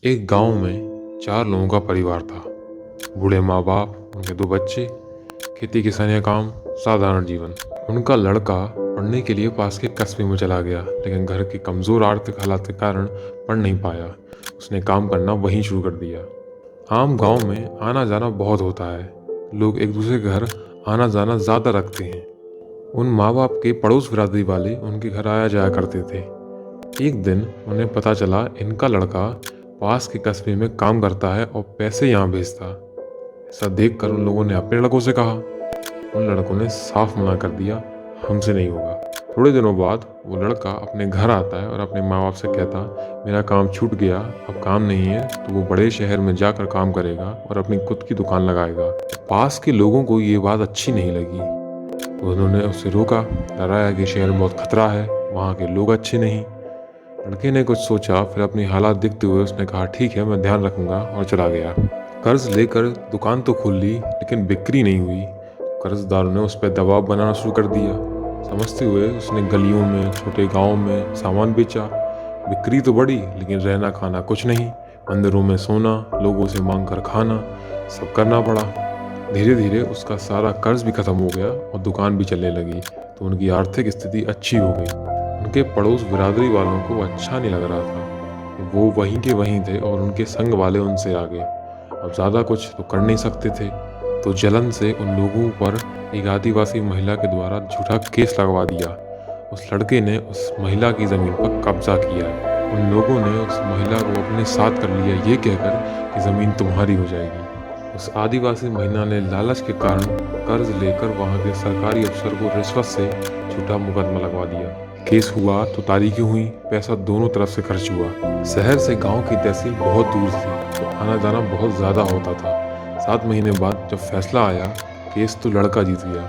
एक गांव में 4 लोगों का परिवार था। बूढ़े माँ बाप, उनके 2 बच्चे, खेती किसानी का काम, साधारण जीवन। उनका लड़का पढ़ने के लिए पास के कस्बे में चला गया, लेकिन घर के कमज़ोर आर्थिक हालात के कारण पढ़ नहीं पाया। उसने काम करना वहीं शुरू कर दिया। आम गांव में आना जाना बहुत होता है। लोग एक दूसरे के घर आना जाना ज़्यादा रखते हैं। उन माँ बाप के पड़ोस बिरादरी वाले उनके घर आया जाया करते थे। एक दिन उन्हें पता चला इनका लड़का पास के कस्बे में काम करता है और पैसे यहाँ भेजता। ऐसा देखकर उन लोगों ने अपने लड़कों से कहा। उन लड़कों ने साफ मना कर दिया, हमसे नहीं होगा। थोड़े दिनों बाद वो लड़का अपने घर आता है और अपने माँ बाप से कहता, मेरा काम छूट गया, अब काम नहीं है तो वो बड़े शहर में जाकर काम करेगा और अपनी खुद की दुकान लगाएगा। पास के लोगों को ये बात अच्छी नहीं लगी, तो उन्होंने उसे रोका, डराया कि शहर में बहुत खतरा है, वहाँ के लोग अच्छे नहीं। लड़के ने कुछ सोचा, फिर अपनी हालात देखते हुए उसने कहा, ठीक है, मैं ध्यान रखूंगा, और चला गया। कर्ज लेकर दुकान तो खोल ली, लेकिन बिक्री नहीं हुई। कर्जदारों ने उस पर दबाव बनाना शुरू कर दिया। समझते हुए उसने गलियों में, छोटे गांवों में सामान बेचा। बिक्री तो बढ़ी, लेकिन रहना खाना कुछ नहीं। मंदिरों में सोना, लोगों से मांग कर खाना, सब करना पड़ा। धीरे धीरे उसका सारा कर्ज भी खत्म हो गया और दुकान भी चलने लगी, तो उनकी आर्थिक स्थिति अच्छी हो गई। उनके पड़ोस बिरादरी वालों को अच्छा नहीं लग रहा था। वो वहीं के वहीं थे और उनके संग वाले उनसे आगे। अब ज़्यादा कुछ तो कर नहीं सकते थे, तो जलन से उन लोगों पर एक आदिवासी महिला के द्वारा झूठा केस लगवा दिया। उस लड़के ने उस महिला की ज़मीन पर कब्जा किया। उन लोगों ने उस महिला को अपने साथ कर लिया, ये कहकर कि ज़मीन तुम्हारी हो जाएगी। उस आदिवासी महिला ने लालच के कारण कर्ज लेकर वहाँ के सरकारी अफसर को रिश्वत से झूठा मुकदमा लगवा दिया। केस हुआ तो तारीखें हुई, पैसा दोनों तरफ से खर्च हुआ। शहर से गांव की तहसील बहुत दूर थी, तो आना जाना बहुत ज़्यादा होता था। 7 महीने बाद जब फैसला आया, केस तो लड़का जीत गया,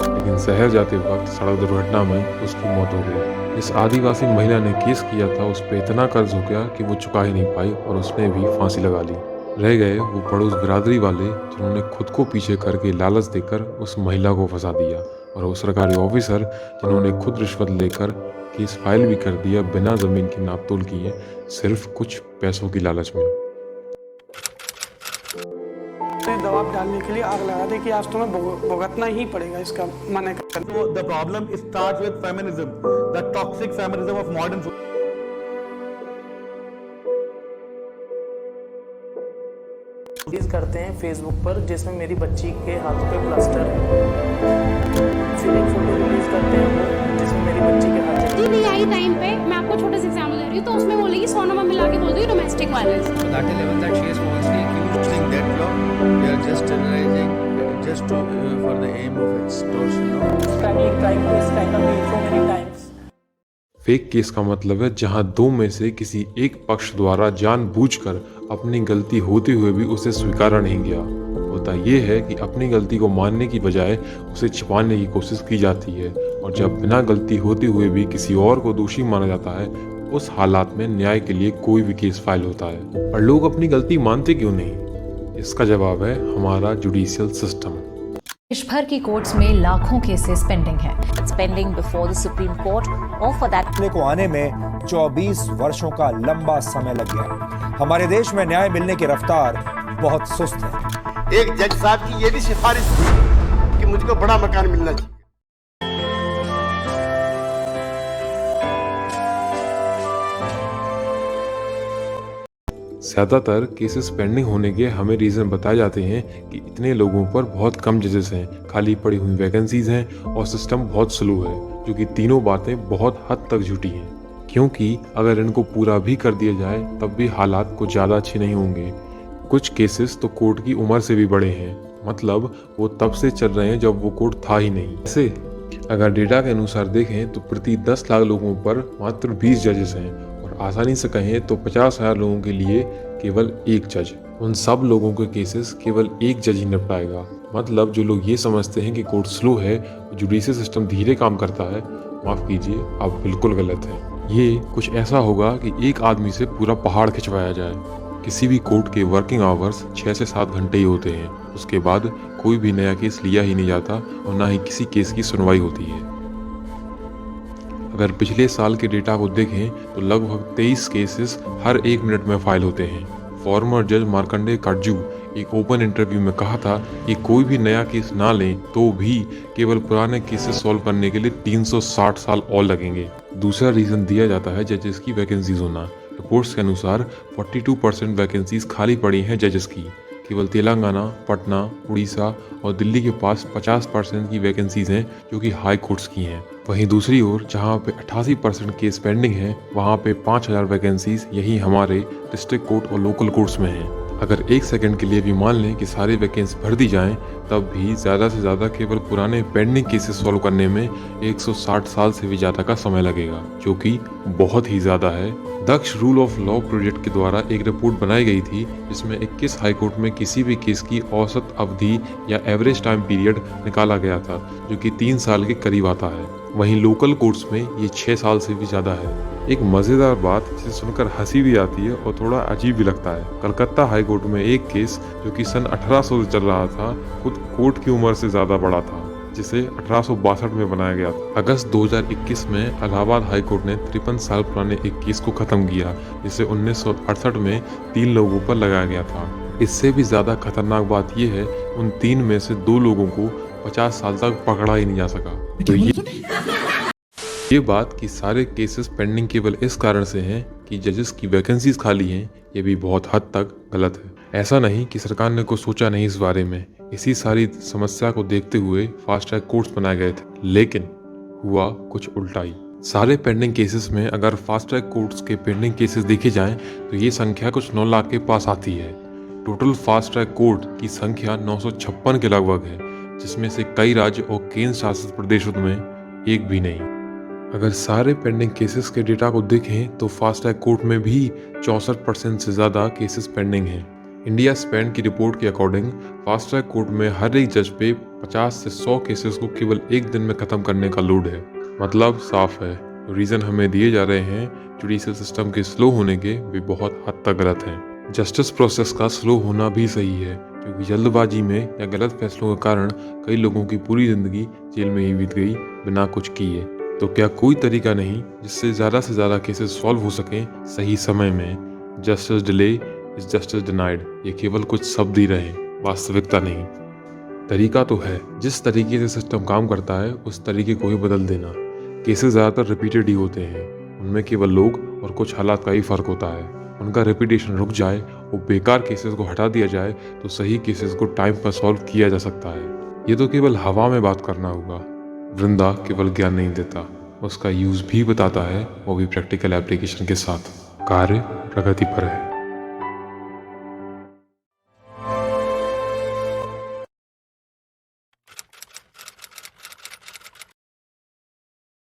लेकिन शहर जाते वक्त सड़क दुर्घटना में उसकी मौत हो गई। इस आदिवासी महिला ने केस किया था, उस पर इतना कर्ज हो गया कि वो चुका ही नहीं पाई और उसने भी फांसी लगा ली। रह गए वो पड़ोस बिरादरी वाले, जिन्होंने खुद को पीछे करके लालच देकर उस महिला को फंसा दिया, और वो सरकारी ऑफिसर जिन्होंने खुद रिश्वत लेकर केस फाइल भी कर दिया बिना ज़मीन की नापतोल किए, सिर्फ कुछ पैसों की लालच में। दबाव डालने के लिए आग लगा दे कि आज तुम्हें भुगतना ही पड़ेगा इसका मना कर। So the problem starts with feminism, the toxic feminism of modern society. करते हैं फेसबुक पर जिसमें मेरी बच्ची के हाथों पे प्लास्टर है। फीलिंग फोटो रिलीज करते हैं वो जिसमें मेरी बच्ची के हाथ जी नहीं आई टाइम पे। मैं आपको छोटे से एग्जाम्पल दे रही हूँ, तो उसमें बोलेगी सोनमा मिला के बोल रही domestic violence. But that level that she is falsely accused, think that they are just generalizing just to for the aim of extortion. Family crime case like so many times. Fake case का मतलब है जहां 2 में से किसी एक पक्ष द्वारा जानबूझकर अपनी गलती होते हुए भी उसे स्वीकारा नहीं गया। होता यह है कि अपनी गलती को मानने की बजाय उसे छिपाने की कोशिश की जाती है, और जब बिना गलती होते हुए भी किसी और को दोषी माना जाता है, उस हालात में न्याय के लिए कोई भी केस फाइल होता है। और लोग अपनी गलती मानते क्यों नहीं? इसका जवाब है हमारा जुडिशियल सिस्टम। देश भर की कोर्ट्स में लाखों केसेस पेंडिंग हैं। Pending before the Supreme Court or for that को आने में 24 वर्षों का लंबा समय लग गया। हमारे देश में न्याय मिलने की रफ्तार बहुत सुस्त है। एक जज साहब की ये भी सिफारिश थी कि मुझको बड़ा मकान मिलना चाहिए। ज़्यादातर केसेस पेंडिंग होने के हमें रीज़न बताए जाते हैं कि इतने लोगों पर बहुत कम जजेस हैं, खाली पड़ी हुई वैकेंसीज हैं और सिस्टम बहुत स्लो है, जो कि तीनों बातें बहुत हद तक झूठी हैं। क्योंकि अगर इनको पूरा भी कर दिया जाए तब भी हालात कुछ ज़्यादा अच्छे नहीं होंगे। कुछ केसेस तो कोर्ट की उम्र से भी बड़े हैं, मतलब वो तब से चल रहे हैं जब वो कोर्ट था ही नहीं। ऐसे अगर डेटा के अनुसार देखें तो प्रति 10 लाख लोगों पर मात्र 20 जजेस हैं, और आसानी से कहें तो 50,000 लोगों के लिए केवल एक जज। उन सब लोगों के केसेस केवल एक जज ही निपटाएगा। मतलब जो लोग ये समझते हैं कि कोर्ट स्लो है, जुडिशियल सिस्टम धीरे काम करता है, माफ़ कीजिए, आप बिल्कुल गलत हैं। ये कुछ ऐसा होगा कि एक आदमी से पूरा पहाड़ खिंचवाया जाए। किसी भी कोर्ट के वर्किंग आवर्स 6 से 7 घंटे ही होते हैं। उसके बाद कोई भी नया केस लिया ही नहीं जाता और ना ही किसी केस की सुनवाई होती है। अगर पिछले साल के डेटा को देखें तो लगभग 23 केसेस हर 1 मिनट में फाइल होते हैं। फॉर्मर जज मार्कंडेय काटजू एक ओपन इंटरव्यू में कहा था कि कोई भी नया केस ना लें तो भी केवल पुराने केसेस सॉल्व करने के लिए 360 साल और लगेंगे। दूसरा रीजन दिया जाता है जजेस की वैकेंसीज होना। रिपोर्ट्स के अनुसार 42% वैकेंसीज खाली पड़ी हैं जजेस की। केवल तेलंगाना, पटना, उड़ीसा और दिल्ली के पास 50% की वैकेंसीज हैं जो कि हाई कोर्ट्स की हैं। वहीं दूसरी ओर जहां पे 88% केस पेंडिंग हैं, वहां पे 5000 वैकेंसीज यही हमारे डिस्ट्रिक्ट कोर्ट और लोकल कोर्ट्स में हैं। अगर एक सेकंड के लिए भी मान लें कि सारी वैकेंसी भर दी जाएं, तब भी ज़्यादा से ज़्यादा केवल पुराने पेंडिंग केसेस सॉल्व करने में 160 साल से भी ज़्यादा का समय लगेगा, जो कि बहुत ही ज़्यादा है। दक्ष रूल ऑफ लॉ प्रोजेक्ट के द्वारा एक रिपोर्ट बनाई गई थी जिसमें 21 हाईकोर्ट में किसी भी केस की औसत अवधि या एवरेज टाइम पीरियड निकाला गया था, जो कि 3 साल के करीब आता है। वहीं लोकल कोर्ट्स में ये 6 साल से भी ज़्यादा है। एक मज़ेदार बात जिसे सुनकर हंसी भी आती है और थोड़ा अजीब भी लगता है। कलकत्ता हाई कोर्ट में एक केस जो कि सन 1800 से चल रहा था, खुद कोर्ट की उम्र से ज़्यादा बड़ा था, जिसे 1862 में बनाया गया था। अगस्त 2021 में इलाहाबाद हाई कोर्ट ने 53 साल पुराने एक केस को ख़त्म किया, जिसे 1968 में 3 लोगों पर लगाया गया था। इससे भी ज़्यादा खतरनाक बात यह है, उन 3 में से 2 लोगों को 50 साल तक पकड़ा ही नहीं जा सका। तो ये बात कि सारे केसेस पेंडिंग केवल इस कारण से हैं कि जजेस की वैकेंसीज खाली हैं, ये भी बहुत हद तक गलत है। ऐसा नहीं कि सरकार ने कुछ सोचा नहीं इस बारे में। इसी सारी समस्या को देखते हुए फास्ट ट्रैक कोर्ट्स बनाए गए थे, लेकिन हुआ कुछ उल्टा ही। सारे पेंडिंग केसेस में अगर फास्ट ट्रैक कोर्ट्स के पेंडिंग केसेस देखे जाएं तो ये संख्या कुछ 9 लाख के पास आती है। टोटल फास्ट ट्रैक कोर्ट की संख्या 956 के लगभग है, जिसमें से कई राज्य और केंद्र शासित प्रदेशों में एक भी नहीं। अगर सारे पेंडिंग केसेस के डेटा को देखें तो फास्ट ट्रैक कोर्ट में भी 64% से ज़्यादा केसेस पेंडिंग हैं। इंडिया स्पैन की रिपोर्ट के अकॉर्डिंग फास्ट ट्रैक कोर्ट में हर एक जज पे 50 से 100 केसेस को केवल एक दिन में ख़त्म करने का लोड है। मतलब साफ है, रीज़न हमें दिए जा रहे हैं जुडिशियल सिस्टम के स्लो होने के, वे बहुत हद तक गलत हैं। जस्टिस प्रोसेस का स्लो होना भी सही है, क्योंकि जल्दबाजी में या गलत फैसलों के कारण कई लोगों की पूरी ज़िंदगी जेल में ही बीत गई बिना कुछ किए। तो क्या कोई तरीका नहीं जिससे ज़्यादा से ज़्यादा केसेस सॉल्व हो सकें सही समय में? Justice delay is justice denied, ये केवल कुछ शब्द ही रहे, वास्तविकता नहीं। तरीका तो है, जिस तरीके से सिस्टम काम करता है उस तरीके को ही बदल देना। केसेस ज़्यादातर रिपीटेड ही होते हैं, उनमें केवल लोग और कुछ हालात का ही फ़र्क होता है। उनका रिपीटेशन रुक जाए और बेकार केसेस को हटा दिया जाए तो सही केसेस को टाइम पर सॉल्व किया जा सकता है। ये तो केवल हवा में बात करना होगा। वृंदा केवल ज्ञान नहीं देता, उसका यूज़ भी बताता है, वो भी प्रैक्टिकल एप्लीकेशन के साथ। कार्य प्रगति पर है।